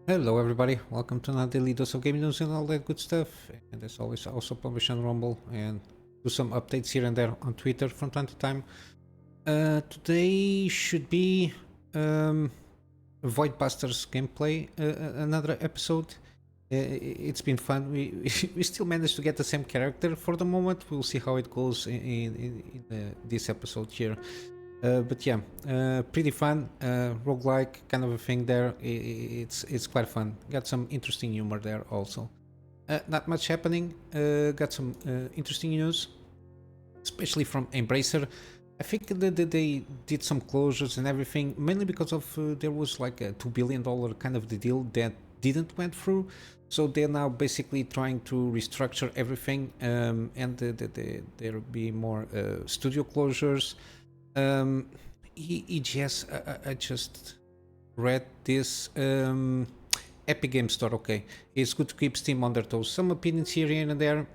Hello everybody, welcome to another daily dose of gaming news and all that good stuff. And as always, I also publish on Rumble and do some updates here and there on Twitter from time to time. Today should be Voidbusters gameplay, another episode. It's been fun. We still managed to get the same character for the moment. We'll see how it goes in this episode here. But yeah, pretty fun, roguelike kind of a thing there. It's quite fun. Got some interesting humor there also. Not much happening. Got some interesting news, especially from Embracer. I think that they did some closures and everything, mainly because of there was like a $2 billion kind of the deal that didn't went through. So they're now basically trying to restructure everything, and there'll be more studio closures. EGS, I just read this. Epic Game Store, okay. It's good to keep Steam on their toes. Some opinions here and there.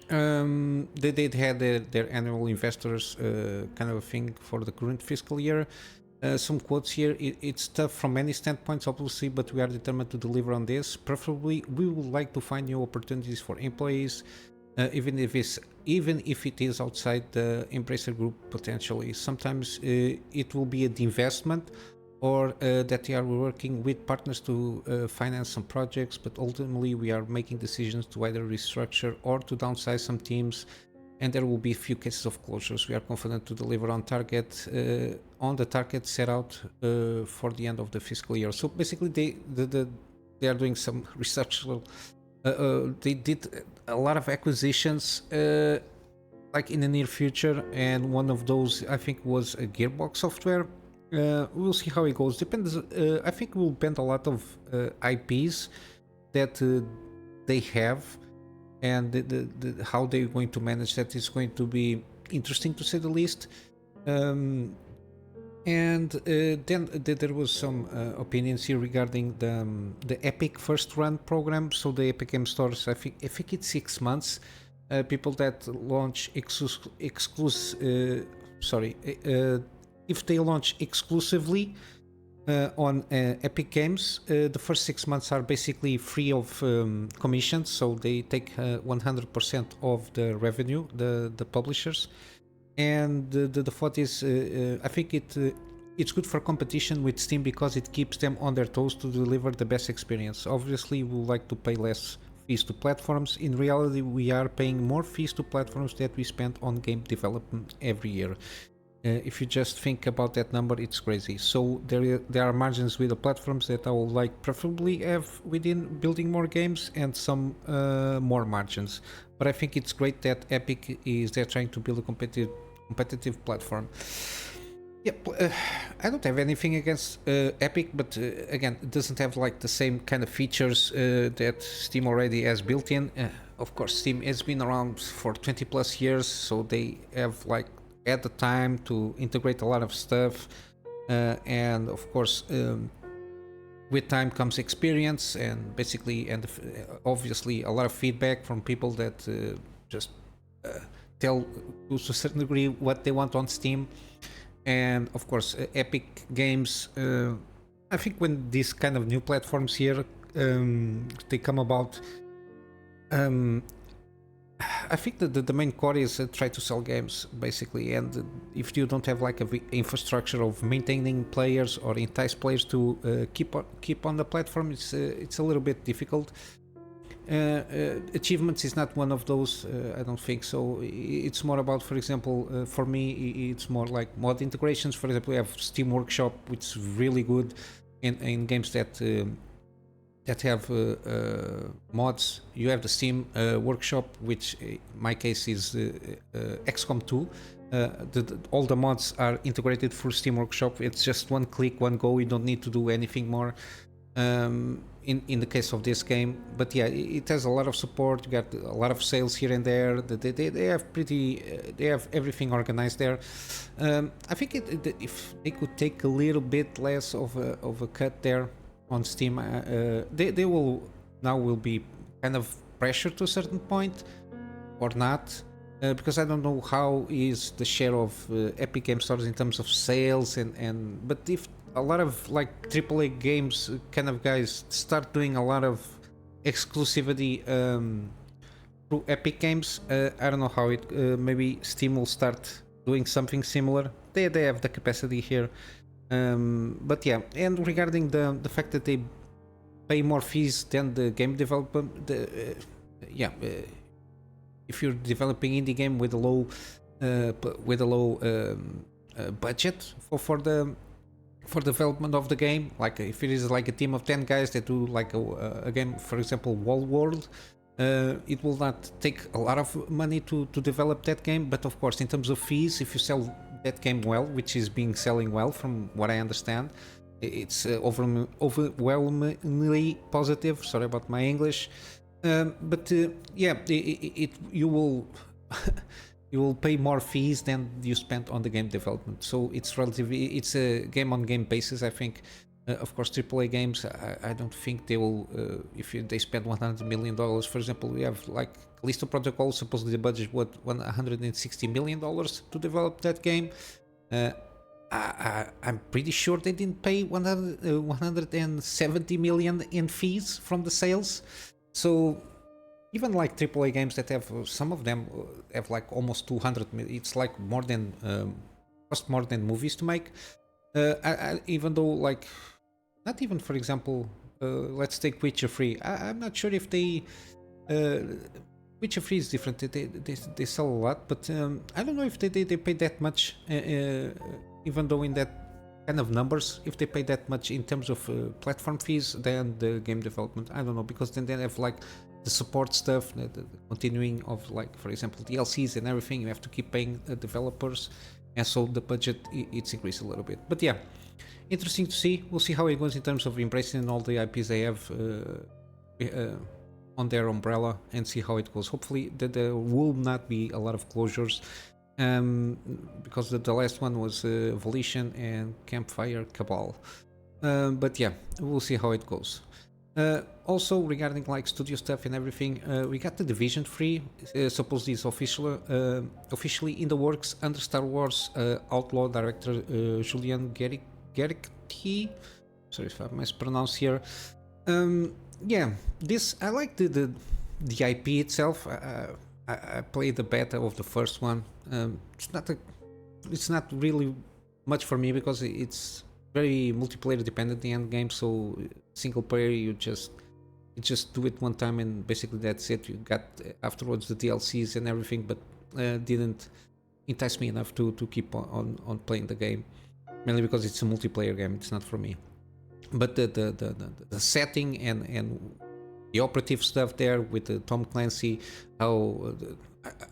They did have their annual investors kind of a thing for the current fiscal year. Some quotes here. It's tough from many standpoints, obviously, but we are determined to deliver on this. Preferably, we would like to find new opportunities for employees, even if it is outside the Embracer group potentially. Sometimes it will be an investment, or that they are working with partners to finance some projects, but ultimately we are making decisions to either restructure or to downsize some teams, and there will be a few cases of closures. We are confident to deliver on target, on the target set out for the end of the fiscal year. So basically they are doing some research. They did a lot of acquisitions like in the near future, and one of those I think was a Gearbox Software. We'll see how it goes. Depends. I think we'll bend a lot of IPs that they have, and how they're going to manage that is going to be interesting to say the least. And then there was some opinions here regarding the Epic First Run program. So the Epic Game Stores, I think it's 6 months. People that launch if they launch exclusively on Epic Games, the first 6 months are basically free of commissions. So they take 100% of the revenue, the publishers. And the thought is, I think it's good for competition with Steam because it keeps them on their toes to deliver the best experience. Obviously, we would like to pay less fees to platforms. In reality, we are paying more fees to platforms that we spend on game development every year. If you just think about that number, it's crazy. So there are margins with the platforms that I would like preferably have within building more games, and some more margins. But I think it's great that Epic is there trying to build a competitive platform. Yep, I don't have anything against Epic, but again, it doesn't have like the same kind of features that Steam already has built in. Of course, Steam has been around for 20 plus years, so they have like at the time to integrate a lot of stuff, and of course with time comes experience, and basically, and obviously a lot of feedback from people that just tell to a certain degree what they want on Steam. And of course Epic Games, I think when these kind of new platforms here they come about, I think that the main core is try to sell games basically, and if you don't have like a infrastructure of maintaining players or entice players to keep on the platform, it's a little bit difficult. Achievements is not one of those, I don't think so. It's more about, for example, for me it's more like mod integrations. For example, we have Steam Workshop, which is really good in games that have mods. You have the Steam Workshop, which in my case is XCOM 2. All the mods are integrated through Steam Workshop. It's just one click, one go. You don't need to do anything more in the case of this game. But yeah, it has a lot of support. You got a lot of sales here and there. They have everything organized there. I think if they could take a little bit less of a cut there on Steam, they will be kind of pressured to a certain point, or not, because I don't know how is the share of Epic Game Stores in terms of sales, but if a lot of like AAA games kind of guys start doing a lot of exclusivity through Epic Games. I don't know how it. Maybe Steam will start doing something similar. They have the capacity here. But yeah, and regarding the fact that they pay more fees than the game development, if you're developing indie game with a low budget for development of the game, like if it is like a team of 10 guys that do like a game, for example, Wall World, it will not take a lot of money to develop that game. But of course, in terms of fees, if you sell that game well, which is selling well from what I understand, it's overwhelmingly positive. Sorry about my English. But yeah, you will you will pay more fees than you spent on the game development. So it's it's a game on game basis, I think. Of course, AAA games, I don't think they will. If they spend $100 million, for example, we have like Callisto Protocol. Supposedly the budget was $160 million to develop that game. I'm pretty sure they didn't pay 170 million in fees from the sales. So even like AAA games that have, some of them have like almost 200 million. It's like more than cost more than movies to make. Even though like, not even, for example, let's take Witcher 3. I'm not sure if they Witcher 3 is different. They sell a lot, but I don't know if they pay that much. Even though in that kind of numbers, if they pay that much in terms of platform fees than the game development, I don't know, because then they have like the support stuff, the continuing of like, for example, DLCs and everything. You have to keep paying developers, and so the budget it's increased a little bit. But yeah, interesting to see. We'll see how it goes in terms of embracing all the IPs they have on their umbrella, and see how it goes. Hopefully there will not be a lot of closures, because the last one was Volition and Campfire Cabal. But yeah, we'll see how it goes. Also regarding like studio stuff and everything, we got the Division 3. Supposedly is officially in the works under Star Wars Outlaw director Julian Garricki. Sorry if I mispronounced here. Yeah, this, I like the IP itself. I played the beta of the first one. It's not really much for me because it's very multiplayer dependent, the end game. So single player, you just do it one time and basically that's it. You got afterwards the DLCs and everything, but didn't entice me enough to keep on playing the game, mainly because it's a multiplayer game. It's not for me. But the setting and the operative stuff there with Tom Clancy, how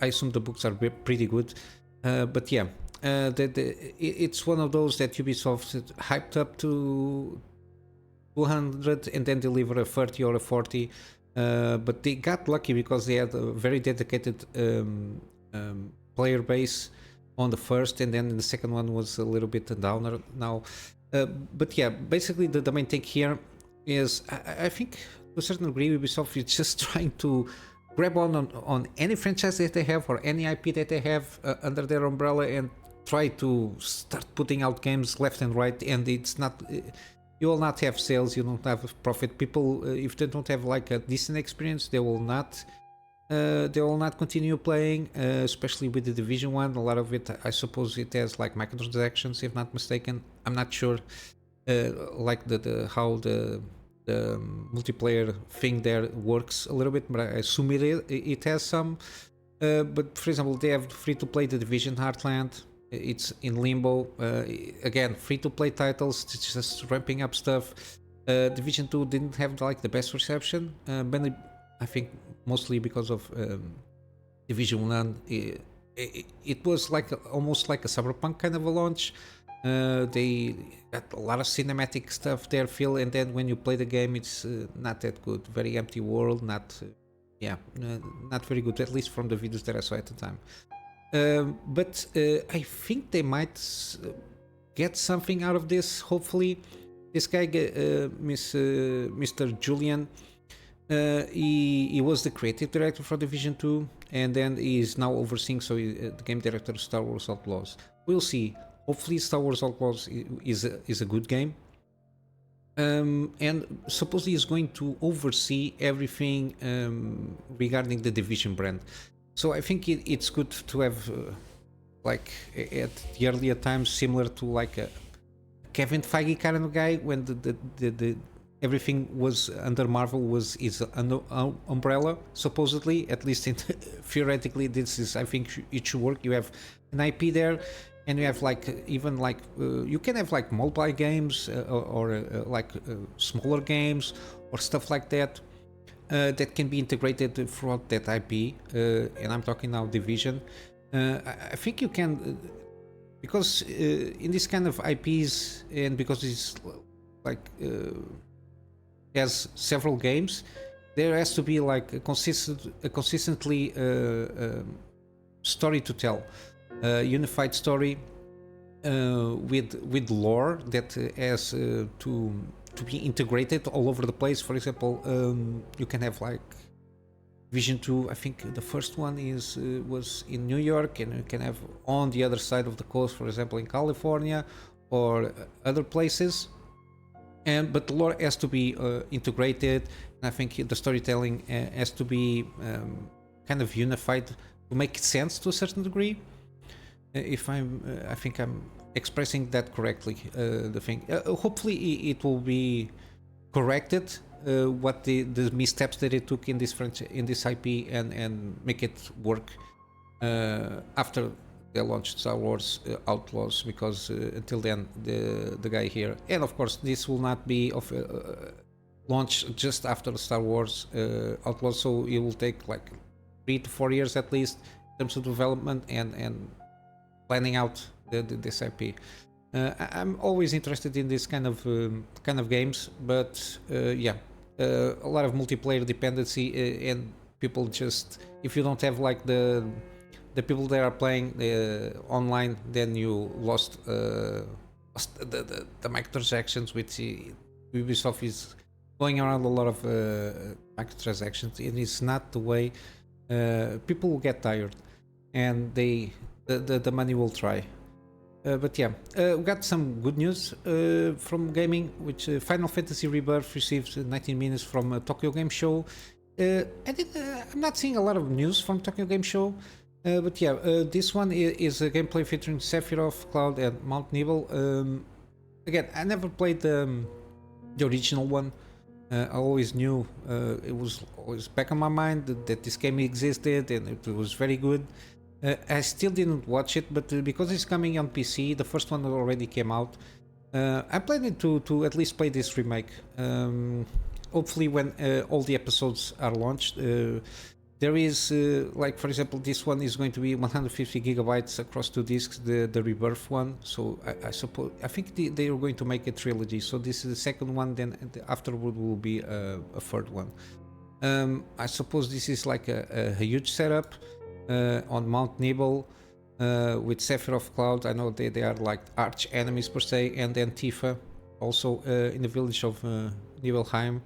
I assume the books are pretty good. But yeah, it's one of those that Ubisoft hyped up to 200 and then deliver a 30 or a 40. But they got lucky because they had a very dedicated player base on the first, and then the second one was a little bit a downer now. But yeah, basically the main thing here is I think to a certain degree Ubisoft is just trying to grab on any franchise that they have or any IP that they have under their umbrella and try to start putting out games left and right. And it's not, you will not have sales, you don't have profit. People, if they don't have like a decent experience, they will not continue playing, especially with the Division 1. A lot of it, I suppose it has like microtransactions, if not mistaken. I'm not sure like how the multiplayer thing there works a little bit, but I assume it has some. But for example, they have free-to-play The Division Heartland. It's in limbo. Again, free-to-play titles, it's just ramping up stuff. Division 2 didn't have like the best reception, mainly I think mostly because of Division 1. It was like almost like a cyberpunk kind of a launch. They got a lot of cinematic stuff there, Phil, and then when you play the game, it's not that good. Very empty world, not very good, at least from the videos that I saw at the time. But I think they might get something out of this, hopefully. This guy, Mr. Julian, he was the creative director for Division 2, and then he is now overseeing the game director of Star Wars Outlaws. We'll see. Hopefully, Star Wars Outlaws is a good game. And supposedly is going to oversee everything regarding the Division brand. So I think it's good to have like at the earlier times, similar to like a Kevin Feige kind of guy, when the everything was under Marvel is under umbrella, supposedly, at least in theoretically. This is, I think it should work. You have an IP there, and you have like even like you can have like multi games or smaller games or stuff like that that can be integrated throughout that IP. And I'm talking now Division. I think you can because in this kind of IPs, and because it's like has several games, there has to be like a consistently story to tell, unified story with lore that has to be integrated all over the place. For example, you can have like Vision 2, I think the first one was in New York, and you can have on the other side of the coast, for example in California or other places. But the lore has to be integrated, and I think the storytelling has to be kind of unified to make sense to a certain degree. If I think I'm expressing that correctly. The thing, hopefully, it will be corrected. What the missteps that it took in this IP, and make it work after they launched Star Wars Outlaws, because until then the guy here, and of course this will not be of launch just after Star Wars Outlaws, so it will take like 3 to 4 years at least in terms of development and planning out this IP. I'm always interested in this kind of games, but yeah, a lot of multiplayer dependency, and people just, if you don't have like the people that are playing online, then you lost the microtransactions, which Ubisoft is going around a lot of microtransactions, and it's not the way. People will get tired, and the money will try. But yeah, we got some good news from gaming, which Final Fantasy Rebirth received 19 minutes from Tokyo Game Show. I'm not seeing a lot of news from Tokyo Game Show, but yeah, this one is a gameplay featuring Sephiroth, Cloud, and Mount Nibel. Again, I never played the original one. I always knew, it was always back on my mind that this game existed, and it was very good. I still didn't watch it, but because it's coming on PC, the first one already came out. I'm planning to at least play this remake. Hopefully, when all the episodes are launched, there is like, for example, this one is going to be 150 gigabytes across 2 discs, the Rebirth one. So I think they are going to make a trilogy. So this is the second one, then afterward will be a third one. I suppose this is like a huge setup. On Mount Nibel with Sephiroth, Cloud. I know they are like arch enemies per se, and then Tifa also in the village of Nibelheim.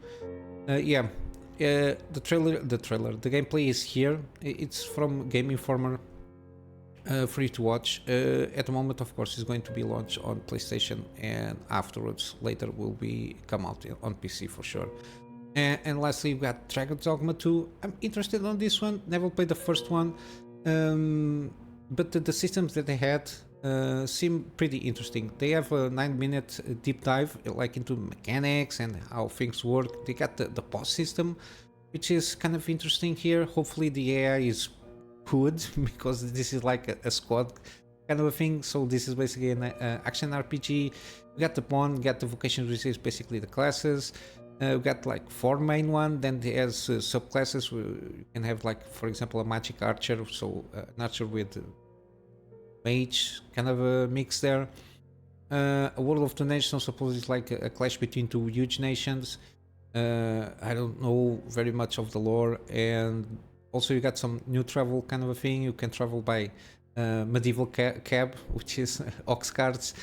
Yeah, the gameplay is here. It's from Game Informer, free to watch. At the moment, of course, it's going to be launched on PlayStation, and afterwards later will come out on PC for sure. And lastly, we got Dogma 2. I'm interested on this one. Never played the first one, but the systems that they had seem pretty interesting. They have a 9-minute deep dive, like into mechanics and how things work. They got the pause system, which is kind of interesting here. Hopefully, the AI is good, because this is like a squad kind of a thing. So this is basically an action RPG. We got the pawn, got the vocation, which is basically the classes. We got like 4 main one, then there's subclasses. You can have like, for example, a magic archer, so an archer with mage, kind of a mix there. A World of the Nations, suppose it's like a clash between 2 huge nations. I don't know very much of the lore, and also you got some new travel kind of a thing. You can travel by medieval cab, which is ox carts.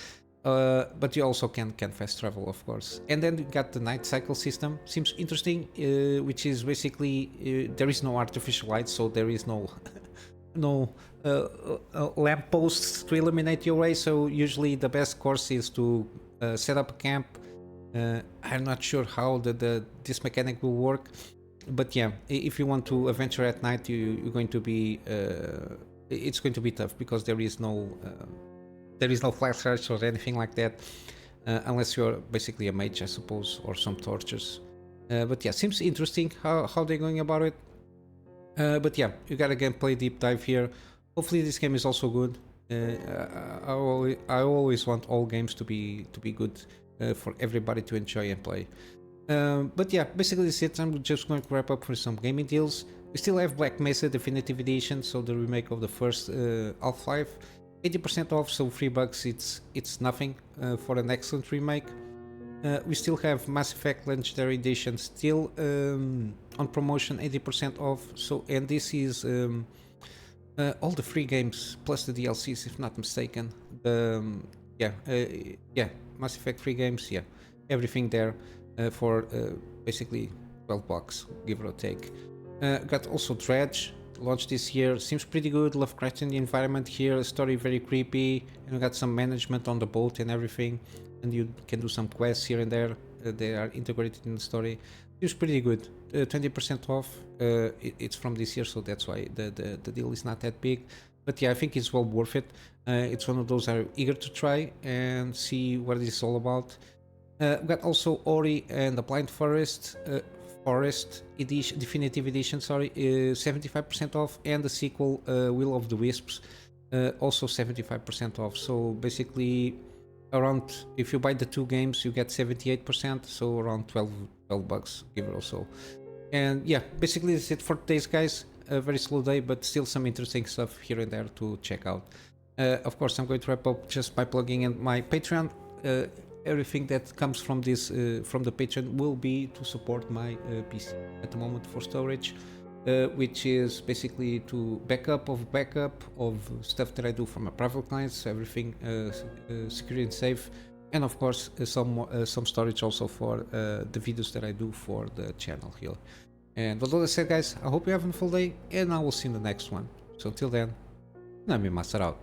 But you also can fast travel, of course. And then you got the night cycle system. Seems interesting, which is basically there is no artificial light, so there is no lampposts to illuminate your way. So usually the best course is to set up a camp. I'm not sure how this mechanic will work, but yeah, if you want to adventure at night, you're going to be it's going to be tough because there is no flashlights or anything like that, unless you're basically a mage, I suppose, or some torches. But yeah, seems interesting how they're going about it. But yeah, you got a gameplay deep dive here. Hopefully this game is also good. I always want all games to be good for everybody to enjoy and play. But yeah, basically that's it. I'm just going to wrap up for some gaming deals. We still have Black Mesa Definitive Edition, so the remake of the first Half-Life. 80% off, so $3. It's nothing for an excellent remake. We still have Mass Effect Legendary Edition still on promotion, 80% off. So, and this is all the free games plus the DLCs, if not mistaken. Yeah, Mass Effect free games, yeah, everything there for basically $12, give or take. Got also Dredge, launched this year, seems pretty good. Lovecraftian environment here, story very creepy, and we got some management on the boat and everything, and you can do some quests here and there. They are integrated in the story. Seems pretty good. 20% off. It's from this year, so that's why the deal is not that big. But yeah, I think it's well worth it. It's one of those I'm eager to try and see what this is all about. We got also Ori and the Blind Forest. Forest edition, definitive edition, sorry, 75% off, and the sequel Will of the Wisps also 75% off. So basically around, if you buy the two games you get 78%, so around 12 bucks, give it or so. And yeah, basically that's it for today's guys. A very slow day, but still some interesting stuff here and there to check out. Of course, I'm going to wrap up just by plugging in my Patreon. Everything that comes from this from the Patreon will be to support my PC at the moment for storage, which is basically to backup of stuff that I do for my private clients, so everything secure and safe, and of course some storage also for the videos that I do for the channel here. And with all that said, guys, I hope you have a full day, and I will see you in the next one. So until then, Kunamy Master out.